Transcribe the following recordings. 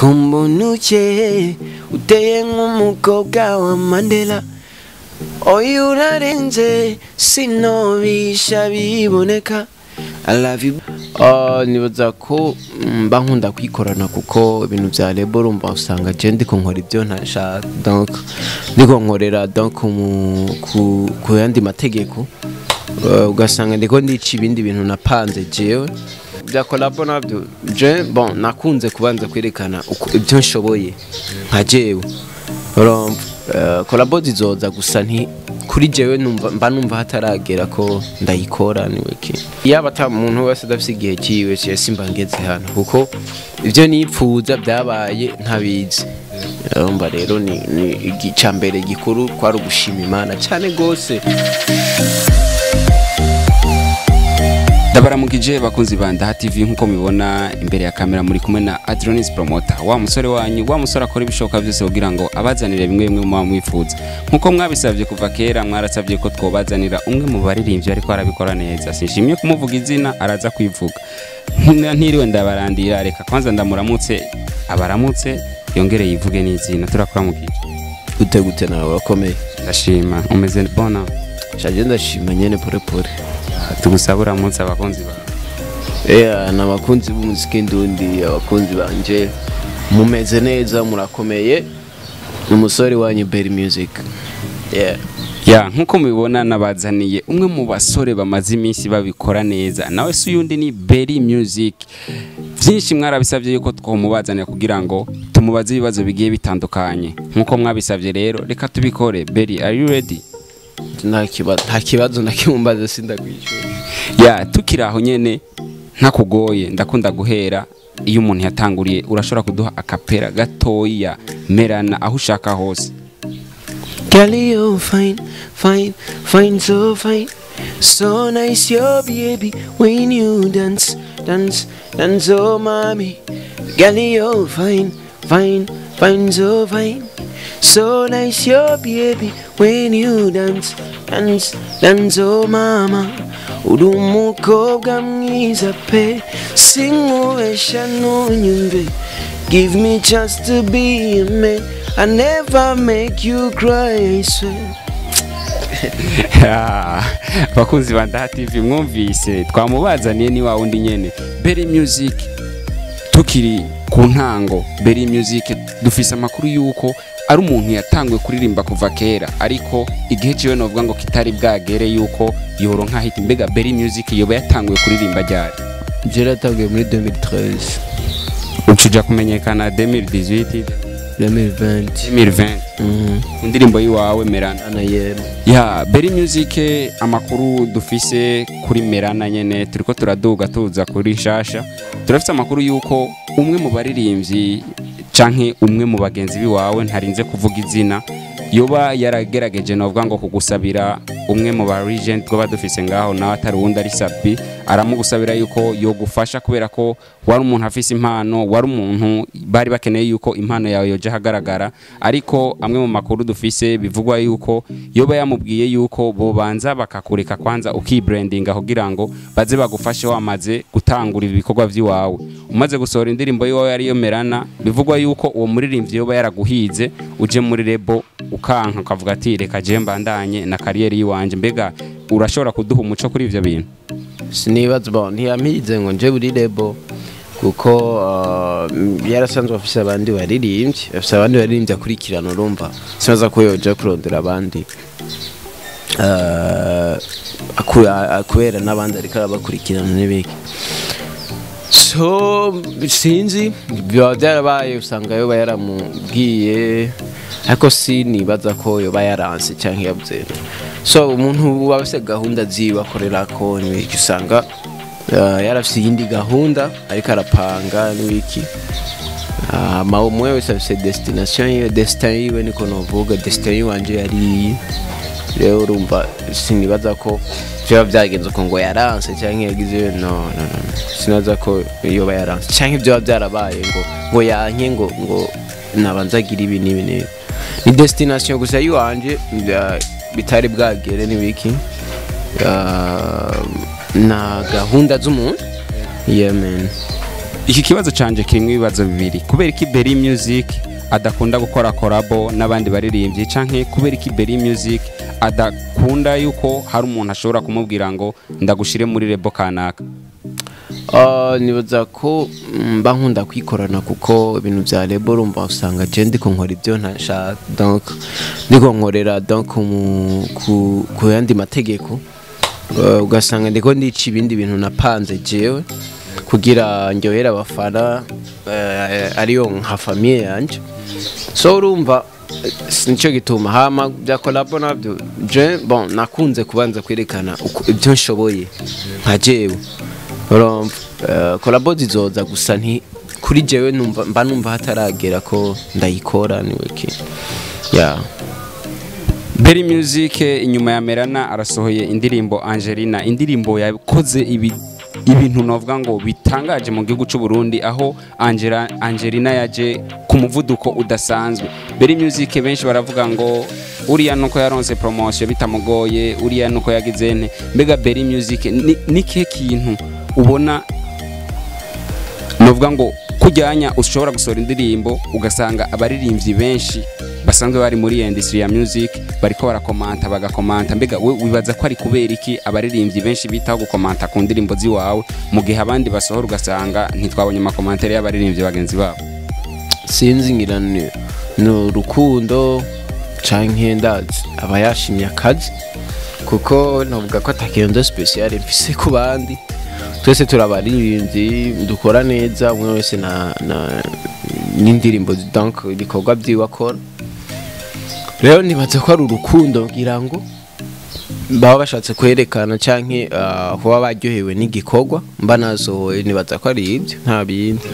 kumbunuche uteye nk'umukobwa wa Mandela oyu urarenze sinobisha biboneka I love you. Nibaza ko mba nkunda kwikorana kuko ibintu bya label urumva usanga je ndiko nkora ibyo ntashaka, donc ndiko nkorera donc ku yandi mategeko, ugasanga ndiko ndica ibindi bintu napanze jewe bya collabo nabyo je bon nakunze kubanza kwerekana ibyo nshoboye nka jewe urumva. Collabo zizoza gusa nti kuri jewe numva hataragera ko ndayikora ni wiki yaba ata muntu wese dafise igihe kiwe cye simba ngeze hano kuko ivyo nipfuza byabaye ntabizi. Urumva rero ni igicambere gikuru kwari ugushima Imana cyane gose. Ndabaramukije bakunzi ba Ndaha TV nkuko mubibona imbere ya kamera muri kumwe na Adronis Promoter, wa musore wanyu, wa musore akora ibishoka byose kugira ngo abazanire bimwe bimwe mu mwifuza. Nkuko mwabisavye kuva kera, mwarasavye ko twobazanira umwe mu baririmbyi ariko arabikora neza. Sinshimye kumuvuga izina, araza kwivuga. Ntiriwe ndabarandira, reka kwanza ndamuramutse, abaramutse yongere yivuge n'izina. Turakuramukije. Gute nawe urakomeye? Ndashima. Umeze bona? Shaje ndashima nyene pore. Tugusabura munsi abakunzi ba n'abakunzi b'umuziki ndundi, abakunzi banje mumeze neza, murakomeye. Umusore wanyu Berry Music. Nkuko mubibona nabazaniye umwe mu basore bamaze iminsi babikora neza, nawe si uyundi ni Berry Music. Byinshi mwarabisavye yuko twomubazanira kugira ngo tumubaze ibibazo bigiye bitandukanye. Nkuko mwabisavye rero reka tubikore. Berry, are you ready? Nta kibazo nakimumbaza sindagwishyura. Tukiraho nyene ntakugoye, ndakunda guhera iyo umuntu yatanguriye, urashobora kuduha akapera gatoya Merana aho ushaka hose. Girl, you fine, so fine, so nice your baby when you dance, oh mommy. Girl, you fine, so fine, so nice your baby when you dance, oh mama. Uri umukobwa mwiza pe, sinkubesha ntunyumve. Give me chance to be a man, I never make you cry, I swear. Bakunzi ba Ndaha TV mwumvise twamubazaniye ni wa wundi nyene Berry Music. Tukiri ku ntango, Berry Music dufise amakuru yuko ari umuntu yatangwe kuririmba kuva kera, ariko igihe ciwe novuga ngo kitari bwagere yuko yoronka hit. Mbega Berry Music yoba yatangwe kuririmba ryari? Je yatanguye muri 2013. Ucuja kumenyekana 2018 2020. Indirimbo yiwawe Merana. Berry Music amakuru dufise kuri Merana nyene turiko turaduga tuza kuri Shasha. Turafite amakuru yuko umwe mu baririmbyi canke umwe mu bagenzi biwawe ntarinze kuvuga izina yoba yaragerageje novuga ngo kugusabira umwe mu ba regent go badufise ngaho, nawe atari wundi ari Sabi, aramugusabira yuko yogufasha kubera ko wari umuntu afise impano, wari umuntu bari bakeneye yuko impano yawe yoje hagaragara. Ariko amwe mu makuru dufise bivugwa yuko yoba yamubwiye yuko bobanza bakakureka kwanza ukibrandinga kugira ngo baze bagufashe wamaze gutangura ibikorwa by'iwawe. Umaze gusohora indirimbo yiwawe yari yo Merana, bivugwa yuko uwo muririmbyi yoba yaraguhize uje muri label ukanka ukavuga ati reka je mbandanye na career yiwanje. Mbega urashobora kuduha umuco kuri ivyo bintu? Sinibaza bon ntiyamize ngo nje buri label kuko yarasanzwe afise abandi baririmbyi akurikirana. Urumva sibaza ko yoje kurondera abandi kubera n'abandi ariko abakurikirana n'ibiki. So sinzi byarabaye, usanga yoba yaramubwiye ariko sinibaza ko yoba yaranse cyangwa yabuze. So umuntu wabase gahunda ziwe akorera ko n'iki, usanga yarafise iyindi gahunda ariko arapanga n'iki. Umwe wese afise destination yiwe, destin yiwe niko novuga. Destin wanje yari rero, urumva sinibaza ko byo byagenze ko ngo yaranse cyangwa yagize no. Sinaza ko yoba yaranse cyangwa byo byarabaye ngo yanke ngo nabanzagira ibi n'ibi. Ni destination gusa yiwanje bitari bwagere n'ibiki. Na gahunda z'umuntu. Man. iki kibazo canje kirimo ibibazo bibiri. Kubera iki Berry Music adakunda gukora collabo n'abandi baririmbyi, canke kubera iki Berry Music adakunda yuko hari umuntu ashobora kumubwira ngo ndagushire muri rebo kanaka? Nibaza ko mba nkunda kwikorana kuko ibintu bya rebo urumva usanga je ndiko nkora ibyo ntashaka, donc ndiko nkorera donc ku yandi mategeko, ugasanga ndiko ndica ibindi bintu napanze jewe kugira ndyohera abafana ariyo nka famille yanje. So urumva nico gituma hama bya collabo nabyo je bon nakunze kubanza kwerekana ibyo nshoboye nka jewe. Collabo zizoza gusa nti kuri jewe numva hataragera ko ndayikora niwe ki Berry Music inyuma ya Merana arasohoye indirimbo Angelina, indirimbo yakoze ibintu novuga ngo bitangaje mu gihugu cy'u Burundi, aho Angelina yaje ku muvuduko udasanzwe. Berry Music benshi baravuga ngo uriya nuko yaronse promotion bitamugoye, uriya nuko yagize nte. Mbega Berry Music ni kihe kintu ubona novuga ngo kujyanya ushobora gusohora indirimbo ugasanga abaririmbyi benshi basanzwe bari muri industry ya music bariko barakomanta bagakomanta? Mbega we wibaza ko ari kubera iki abaririmbyi benshi bitaho gukomanta ku ndirimbo ziwawe mu gihe abandi basohora ugasanga ntitwabonye amakomantere y'abaririmbyi bagenzi babo? Sinzi ngira no rukundo canke ndazi abayashimye akazi, kuko navuga ko atakiyondo special mfise ku bandi. Twese turabaririmbyi dukora neza, umwe wese n'indirimbo donc ibikorwa byiwe akora. Rero nibaze ko ari urukundo ngira ngo baba bashatse kwerekana canke kuba baryohewe n'igikorwa mba nasohoye, nibaza ko ari ibyo nta bindi.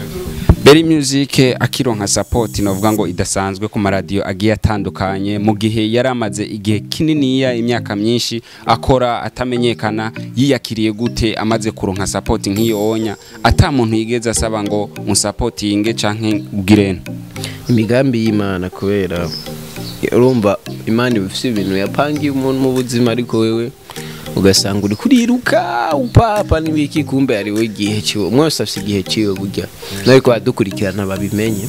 Berry Music akironka support novuga ngo idasanzwe ku maradiyo agiye atandukanye, mu gihe yaramaze igihe kininiya imyaka myinshi akora atamenyekana, yiyakiriye gute amaze kuronka support nk'iyonya ata muntu yigeze asaba ngo unsupportinge canke ugirene? Imigambi y'Imana, kubera urumva Imana ifite ibintu yapangiye umuntu mu buzima, ariko wewe ugasanga uri kuriruka upapa n'ibiki, kumbe ari we gihe cyo mwese afite igihe cyo burya nariko adukurikirana babimenye.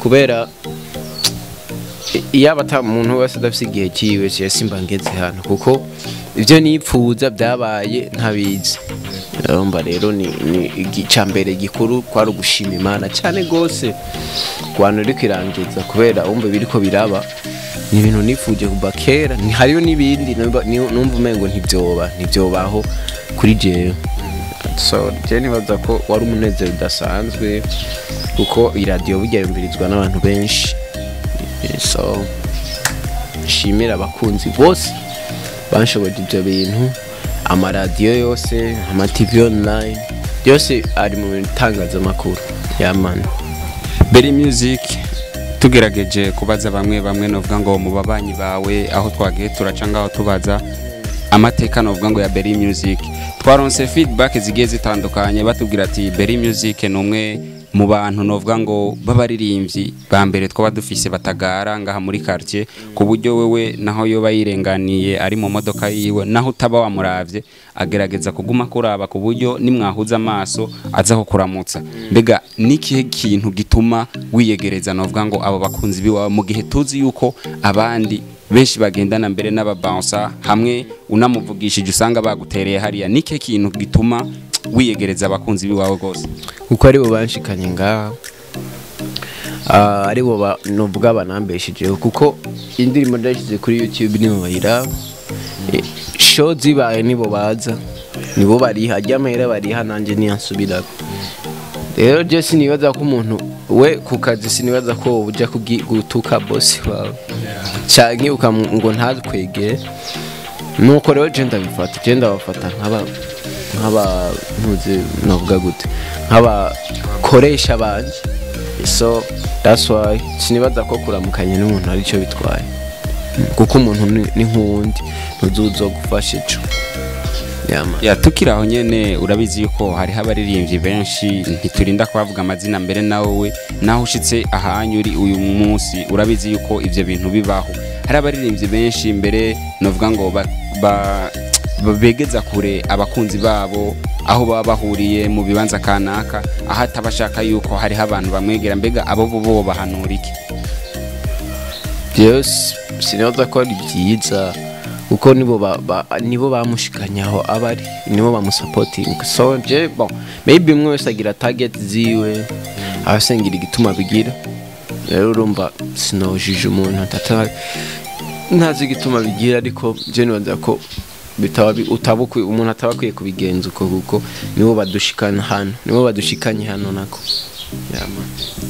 Kubera iyo abata muntu wese adafite igihe cyiwe simba ngeze hano, kuko ibyo nipfuza byabaye ntabizi. Urumva rero ni igicambere gikuru kwari gushima Imana cyane gose kwantu uri kirangiza, kubera umbe biriko biraba ni ibintu nifuje kuba kera. Ni hariyo nibindi numva umengo ntibyobaho kuri jewe. So je nibaza ko wari umunezero udasanzwe, kuko iradiyo burya yumvirizwa n'abantu benshi. So shimira abakunzi bose banshoboje ibyo bintu, amaradiyo yose, ama TV online yose ari mu bitangazamakuru yamana. Berry Music tugerageje kubaza bamwe novuga ngo mu babanyi bawe aho twagiye turaca aho tubaza amateka novuga ngo ya Berry Music, twaronse feedback zigiye zitandukanye batubwira ati Berry Music numwe mu bantu novuga ngo babaririmbyi ba mbere twaba dufise batagara ngaha muri quartier, ku buryo wewe naho yoba yirenganiye ari mu modoka yiwe naho utaba wamuravye agerageza kuguma kuraba, ku buryo nimwahuza amaso azaho kuramutsa. Mbega niki kintu gituma wiyegereza novuga ngo abo bakunzi biwawe mu gihe tuzi yuko abandi benshi bagendana mbere n'ababouncer hamwe unamuvugishije usanga bagutereye hariya? Niki kintu gituma wiyegereza abakunzi biwawe gose? Kuko ari bo banshikanye ngaho, ari bo novuga banambeshije, kuko indirimbo ndashyize kuri YouTube nibo bayiraba, show zibaye nibo baza, nibo bariha ajyamera bariha nanje niyansubira. Rero je sinibaza ko umuntu we ku kazi, sinibaza ko uja gutuka boss wawe canke ngo ntakwegere. Nuko rero je ndabafata nk'aba ntuze navuga gute, nk'abakoresha banje. So that's why sinibaza ko kuramukanya n'umuntu ari cyo bitwaye, kuko umuntu ni nk'uwundi ntuzuzo gufasha ico. Ya tukiraho nyene urabizi yuko hari abaririmbyi benshi ntiturinda kwavuga amazina mbere nawe naho ushitse ahanyuri uyu munsi urabizi yuko ivyo bintu bibaho. Hari abaririmbyi benshi mbere novuga ngo begeza kure abakunzi babo aho baba bahuriye mu bibanza kanaka aho atabashaka yuko hariho abantu bamwegera mbega abo bo bahanura iki? Yes, sinoza ko ari byiza uko nibo bamushikanyaho abari nibo bamusupporting. So je bon maybe umwe wese agira target ziwe abasengira igituma bigira. Rero urumva sinojije umuntu ntazi igituma bigira, ariko je nibaza ko utabukwe umuntu atabakwiye kubigenza uko kuko nibo badushikana hano, nibo badushikanye hano nako.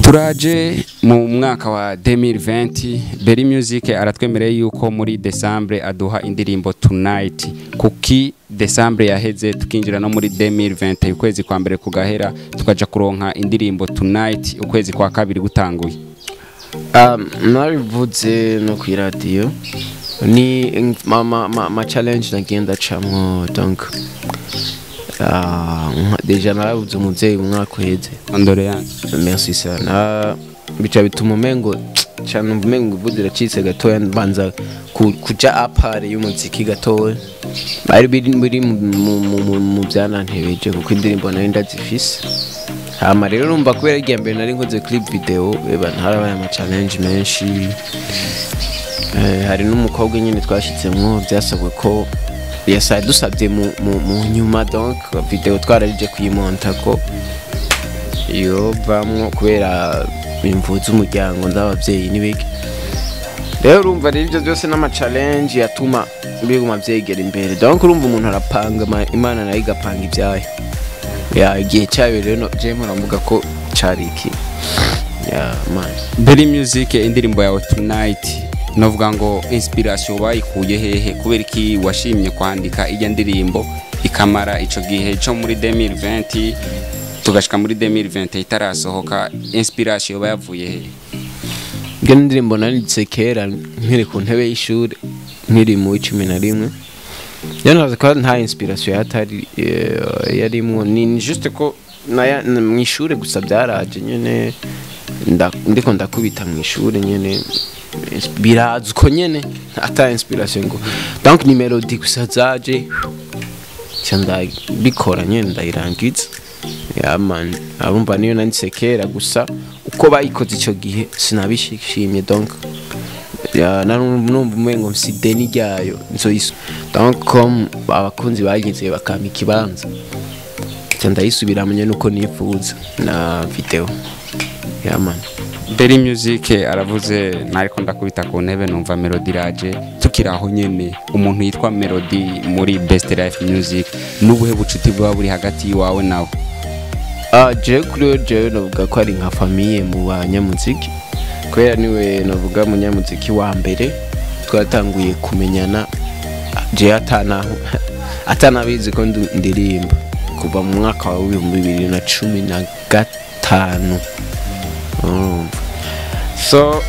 Turaje mu mwaka wa 2020, Berry Music aratwemereye yuko muri December aduha indirimbo Tonight. Kuki December yaheze tukinjira no muri 2020 ukwezi kwa mbere kugahera tukaja kuronka indirimbo Tonight ukwezi kwa kabiri gutanguye? Narivuze no ku radio ni ma challenge nagenda camwo, donc deja narabuze umuvyeyi umwaka uheze. Condoléances. Merci sana. Bica bituma umengo cyane umengo ivudira citse gatoya mbanza kuja apare y'umuziki gatoya. Bari biri mu byanantebeje kuko indirimbo nari ndazifise. Hama rero urumva kubera igihe mbere nari nkoze clip video harabaye ama challenge menshi. Hari n'umukobwa nyine twashitsemwo byasabwe ko yasa dusabye mu nyuma, donc video twararije kuyimonta ko iyo bamwo kubera imvuzo umuryango ndabavyeyi nibiki. Rero urumva rero ibyo byose n'ama challenge yatuma biguma vyegera imbere, donc urumva umuntu arapanga Imana nayo igapanga ibyayo. Igihe cyayo rero je muravuga ko cari iki man. Berry Music indirimbo yawe Tonight novuga ngo inspiration bayikuye hehe, kubera iki washimye kwandika ijya ndirimbo ikamara ico gihe cyo muri 2020 tugashika muri 2020 itarasohoka, inspiration bayavuye hehe? Iyo ndirimbo nanditse kera nkiri ku ntebe y'ishuri nkiri mu 11. Yanaza ko nta inspiration yatari yarimwo, ni juste ko mu ishuri gusa byaraje nyene ndiko ndakubita mu ishuri nyene birazi ko nyene ata inspiration ngo, donc ni melody gusa zaje cyanda bikora nyene ndayirangiza. Man abumva niyo nanditse kera gusa uko bayikoze ico gihe sinabishimye, donc numva umengo mfite ni ryayo nzoyisu, donc comme abakunzi bagize bakama ikibanza cyanda yisubiramenye nuko nifuza na video man. Berry Music aravuze nariko ndakubita ku ntebe numva melody raje tukiraho nyene umuntu yitwa Melody muri Best Life Music nubuhe bucuti bwa buri hagati wawe nawe? Je kuri je novuga ko ari nka famille mu banyamuziki, kubera niwe novuga munyamuziki wa mbere twatanguye kumenyana je atanabizi ko ndirimba kuva mu mwaka wa 2015. So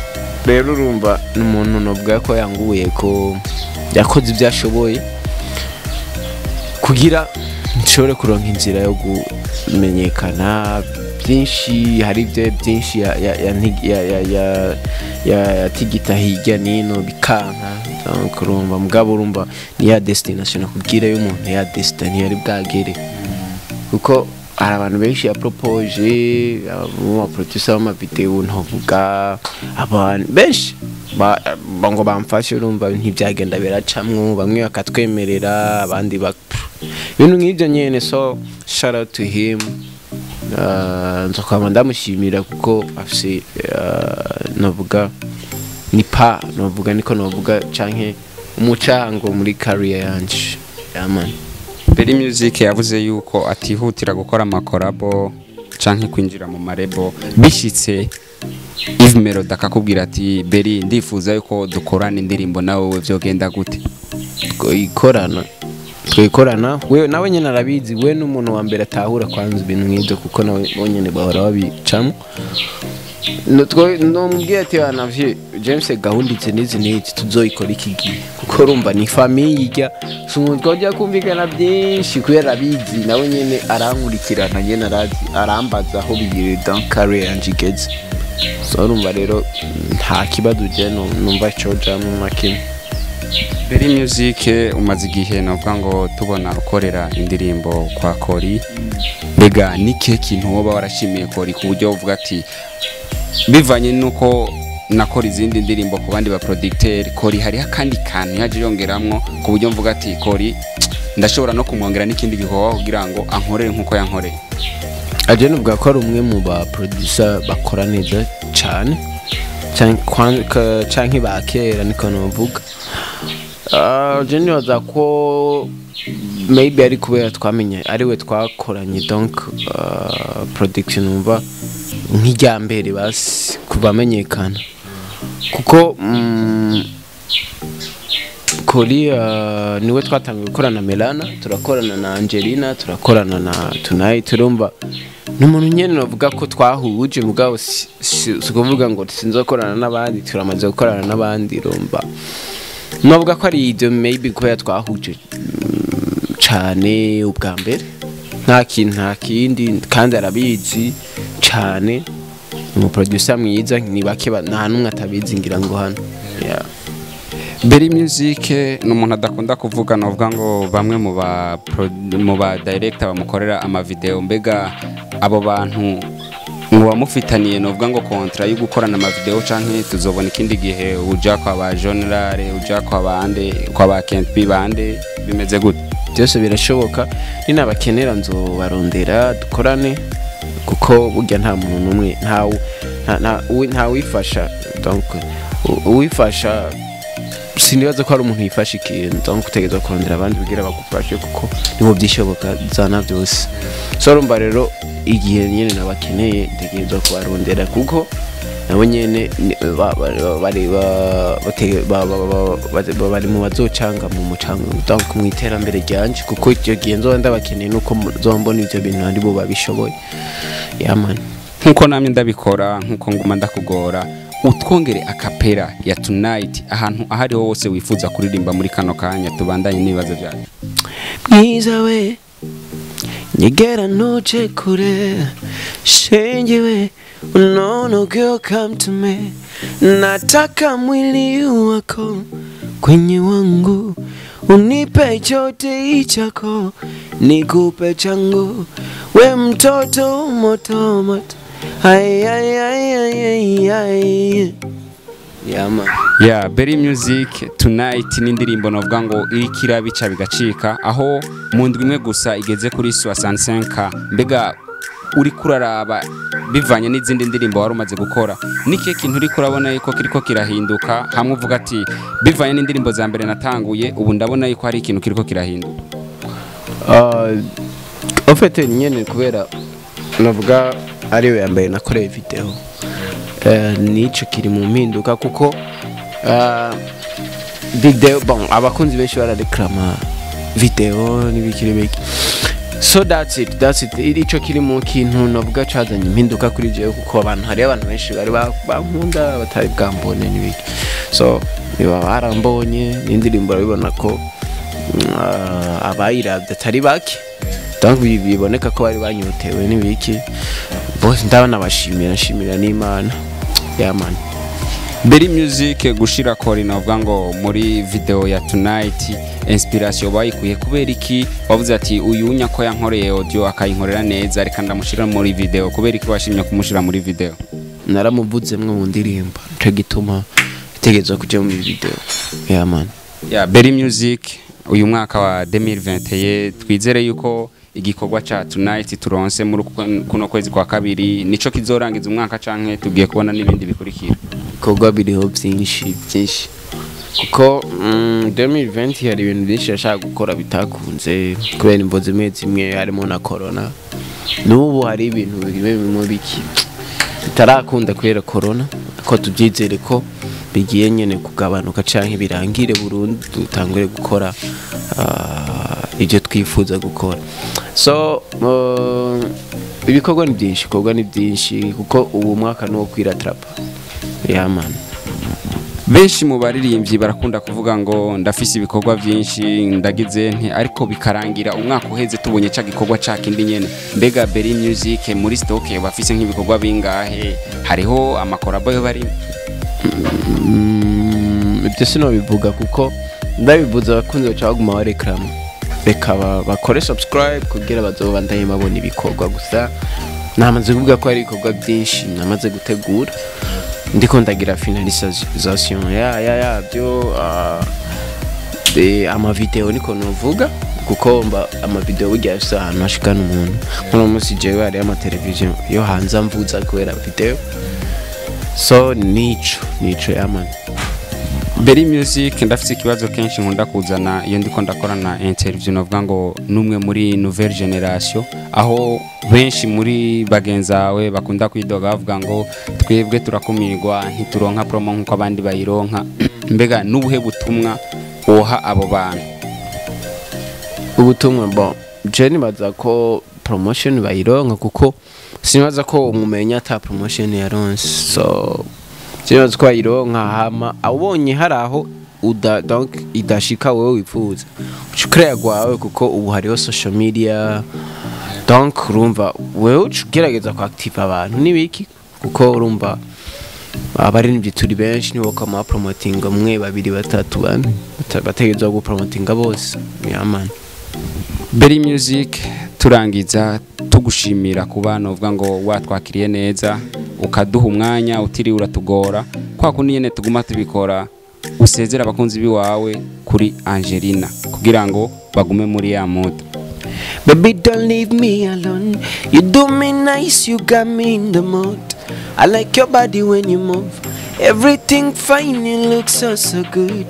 rero urumva n'umuntu novuga ko yanguye ko yakoze ibyashoboye kugira nshobore kuronka inzira yo kumenyekana byinshi. Hari ibyo byinshi ya tigita hirya nino bikanka, donc urumva mugabo urumva ni ya destination kugira y'umuntu ya destiny yari bwagere, kuko hari abantu benshi ya propose abo producer b'ama video ntovuga abantu benshi ngo bamfashe, urumva ntibyagenda biracamwo, bamwe bakatwemerera abandi ibintu nk'ibyo nyene. So shout out to him, nzokama ndamushimira kuko afise novuga novuga niko novuga canke umucango muri career yanje man. Berry Music yavuze yuko atihutira gukora amakorabo canke kwinjira mu marebo, bishitse Yves Melody akakubwira ati Berry ndifuza yuko dukorana indirimbo nawe vyogenda gute? Twikorana we nawe nyene arabizi, we n'umuntu wa mbere atahura kwanza ibintu nk'ibyo kuko nawe bonyene bahora babicamo. Nomubwiye ati wanavye James gahunditse n'izi tuzoyikora iki gihe, kuko urumva ni famille ijya sumuntu twajya kumvikana byinshi kubera abizi nawe nyene arankurikirana nyene arambaza aho bigire dans career yanjigeze. So urumva rero nta kibazo je numva cyo jamu makini. Berry Music umaze igihe navuga ngo tubona ukorera indirimbo kwa Kori, mbega nike kintu woba warashimiye Kori ku buryo uvuga ati bivanye nuko nakora izindi ndirimbo ku bandi ba producteur, Kori hari akandi kantu yaje yongeramwo ku buryo mvuga ati Kori ndashobora no kumwongera n'ikindi gikorwa kugira ngo ankorere nkuko yankoreye? Aje nuvuga ko ari umwe mu ba producer bakora neza cyane canke bakera niko novuga. Je nibaza ko maybe ari kubera twamenye ariwe twakoranye, donc production numva nk'ijyambere basi kubamenyekana kuko Kori niwe twatangiye gukorana na Melana, turakorana na Angelina, turakorana na Tonight. Turumva n'umuntu nyene novuga ko twahuje mugabo sikuvuga ngo sinzokorana n'abandi, turamaze gukorana n'abandi. Rumva novuga ko ari ibyo maybe kubera twahuje cyane ubwa mbere, nta kindi kandi arabizi cyane, mu producer mwiza ni bake nta numwe atabizi ngira ngo hano. Berry Music ni umuntu adakunda kuvuga, novuga ngo bamwe mu ba director bamukorera ama video, mbega abo bantu muba mufitaniye novuga ngo kontra yo gukorana ama video canke tuzobona ikindi gihe uja kwa ba General, uja kwa bande, kwa ba Kent B bande, bimeze gute? Byose birashoboka, ni nabakenera nzobarondera dukorane kuko burya nta muntu numwe nta wifasha, donc uwifasha sinibaza ko ari umuntu yifasha ikintu, donc utegeza kurondera abandi kugira bagufashe kuko nibo byishoboka zana byose. So rumba rero igihe nyene nabakeneye ntegerezwa kubarondera kuko nabo nyene bari mu bazocanga mu mucanga, donc mu iterambere ryanje, kuko icyo gihe nzoba ndabakeneye nuko zombona ivyo bintu ari bo babishoboye. Yamani nkuko namye ndabikora, nkuko nguma ndakugora, utwongere akapera ya Tonight ahantu ahari hose wifuza kuririmba muri kano kanya, tubandanye nibaza byaje. Mwiza we nyegera noche kure, shenge we unono girl come to me, nataka mwili wako kwenye wangu, unipe chote chako nikupe changu, we mtoto moto moto. Ay ay ay ay ay. Yama. Yeah, Berry Music Tonight n'indirimbo novuga ngo irikira bica bigacika, aho mu ndwi imwe gusa igeze kuri 65k. Mbega uri kuraraba bivanye n'izindi ndirimbo wari umaze gukora, niki kintu uri kurabona yuko kiriko kirahinduka, hamwe uvuga ati bivanye n'indirimbo za mbere natanguye ubu ndabona yuko hari ikintu kiriko kirahinduka? Ofete nyene kubera navuga ariwe yambaye nakoreye video, nico kiri mu mpinduka kuko video bon abakunzi benshi barareklama video n'ibikiri biki, so that's it ico kiri mu kintu navuga cazanye impinduka kuri jewe kuko abantu hari abantu benshi bari bankunda batari bwambone n'ibiki, so niba barambonye n'indirimbo babibona ko abayiravye atari bake, donc biboneka ko bari banyotewe n'ibiki, bose ndabona bashimira n'Imana. Yamani Berry Music gushira Kori navuga ngo muri video ya Tonight inspiration bayikuye kubera iki? Wavuze ati uyu nyako yankoreye audio akayinkorera neza, reka ndamushira muri video, kubera iki washimye kumushira muri video? Naramuvuze mwe mu ndirimbo, cyo gituma itegezwa kujya mu video. Yamani Berry Music uyu mwaka wa 2021 twizere yuko igikorwa cha Tonight turonse muri kuno kwezi kwa kabiri nico kizorangiza umwaka canke tugiye kubona n'ibindi bikurikira? Kogwa biriho byinshi kuko 2020 hari ibintu byinshi yashaka gukora bitakunze kubera imboze zimwe harimo na corona, n'ubu hari ibintu bimwe biki bitarakunda kubera corona, ko tubyizere ko bigiye nyene kugabanuka canke birangire burundu dutangure gukora ibyo twifuza gukora. So ibikorwa ni byinshi kuko ubu mwaka no kwiratrapa. Yamani benshi mu baririmbyi barakunda kuvuga ngo ndafise ibikorwa byinshi ndagize nti, ariko bikarangira umwaka uheze tubonye ca gikorwa ca kindi nyene. Mbega Berry Music muri stock bafise nk'ibikorwa bingahe? Hariho amakorabo yo bari ibyo sino bivuga kuko ndabivuze abakunzi baca baguma bareklama reka bakore subscribe kugira bazobandanye babona ibikorwa gusa namaze kuvuga ko hari ibikorwa byinshi namaze gutegura ndiko ndagira finalisation byo ama video niko novuga kuko ama video burya yose ahantu hashikana umuntu nko munsi jewe hari ama television yo hanze mvuza kubera video so nico yaman Berry Music ndafite ikibazo kenshi nkunda kuzana iyo ndiko ndakorana interview novuga ngo numwe muri nouvelle generation aho benshi muri bagenzawe bakunda kwidoga bavuga ngo twebwe turakumirwa ntituronka promo nkuko abandi bayironka mbega nubuhe butumwa oha abo bantu ubutumwa bon je nibaza ko promotion bayironka kuko sinibaza ko umumenya ata promotion yaronse so Sinibaza ko bayironka hama abonye hari aho donc idashika wewe wifuza ucukrea gwawe kuko ubu hariho social media donc urumva wewe ugerageza ku active abantu nibiki kuko urumva abari n'ibyo turi benshi nibo kama promoting umwe babiri batatu bane bategeza go promoting bose yaman Berry Music turangiza tugushimira ku bana uvuga ngo watwakiriye neza ukaduha umwanya utiri uratugora kwa kundi nyene tuguma tubikora usezera abakunzi biwawe kuri Angelina kugira ngo bagume muri ya mood. Baby don't leave me alone, you do me nice, you got me in the mood. I like your body when you move, everything fine, you look so good.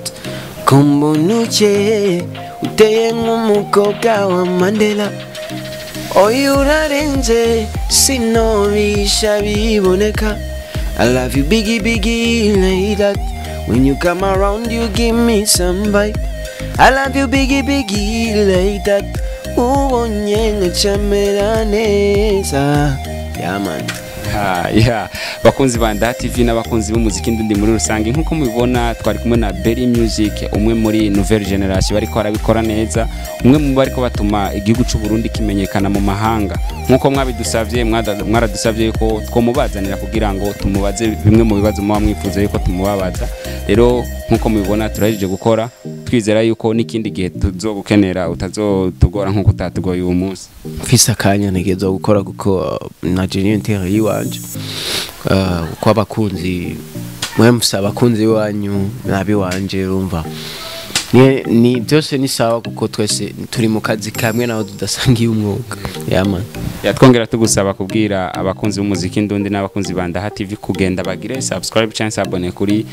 Kombo nuche uteye nk'umukobwa wa Mandela, oyu urarenze sinobisha biboneka. I love you biggie like that, when you come around you give me some bite. I love you biggie like that, ubonye ngacamera neza. Yeah man. Yeah, bakunzi ba Ndaha TV n'abakunzi b'umuziki ndi muri rusange nkuko mubibona twari kumwe na Berry Music umwe muri nouvelle generation bariko arabikora neza umwe mu bariko batuma igihugu cy'u Burundi kimenyekana mu mahanga nkuko mwabidusavye mwaradusavye yuko twomubazanira kugira ngo tumubaze bimwe mu bibazo mwa mwifuza yuko tumubabaza rero nkuko mubibona turajije gukora twizera yuko n'ikindi gihe tuzogukenera utazotugora nkuko utatugoye uyu munsi mfise akanya ntegezo gukora kuko na Junior Interi wanje kwa abakunzi mwemfisa abakunzi wanyu nabi wanje urumva ni byose ni sawa kuko twese turi mu kazi kamwe naho tudasangiye umwuga yaman yatwongera tugusaba kubwira abakunzi b'umuziki ndundi n'abakunzi ba Ndaha TV kugenda bagire subscribe chance abone kuri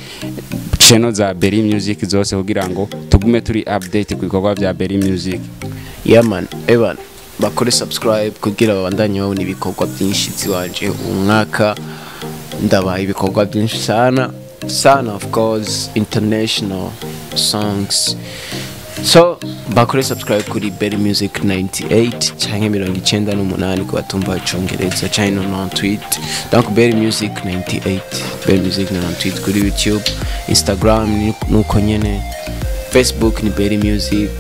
channel za Berry Music zose kugira ngo tugume turi update ku bikorwa bya Berry Music yaman evan bakore subscribe kugira babandanye babona ibikorwa byinshi ziwanje umwaka ndabaye ibikorwa byinshi sana of course international songs so bakore subscribe kuri Berry Music 98 canke 98 ku batumva icongereza channel on tweet donc Berry Music 98 Berry Music 98 kuri YouTube Instagram nuko nyene Facebook ni Berry Music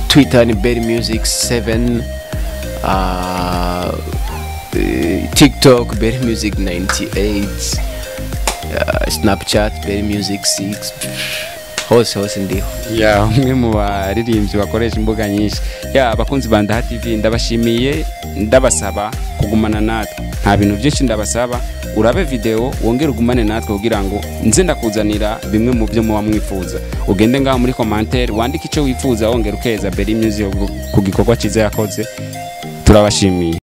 Twitter ni Berry Music 7 TikTok Berry Music 98 Snapchat Berry Music 6 hose ndiho ya umwe mu baririmbyi bakoresha imbuga nyinshi ya abakunzi ba Ndaha TV ndabashimiye ndabasaba kugumana natwe nta bintu byinshi ndabasaba urabe video wongere ugumane natwe kugira ngo nze ndakuzanira bimwe mu byo muba mwifuza ugende ngaho muri commentaire wandike icyo wifuza wongere ukeza Berry Music ku gikorwa cyiza yakoze turabashimiye.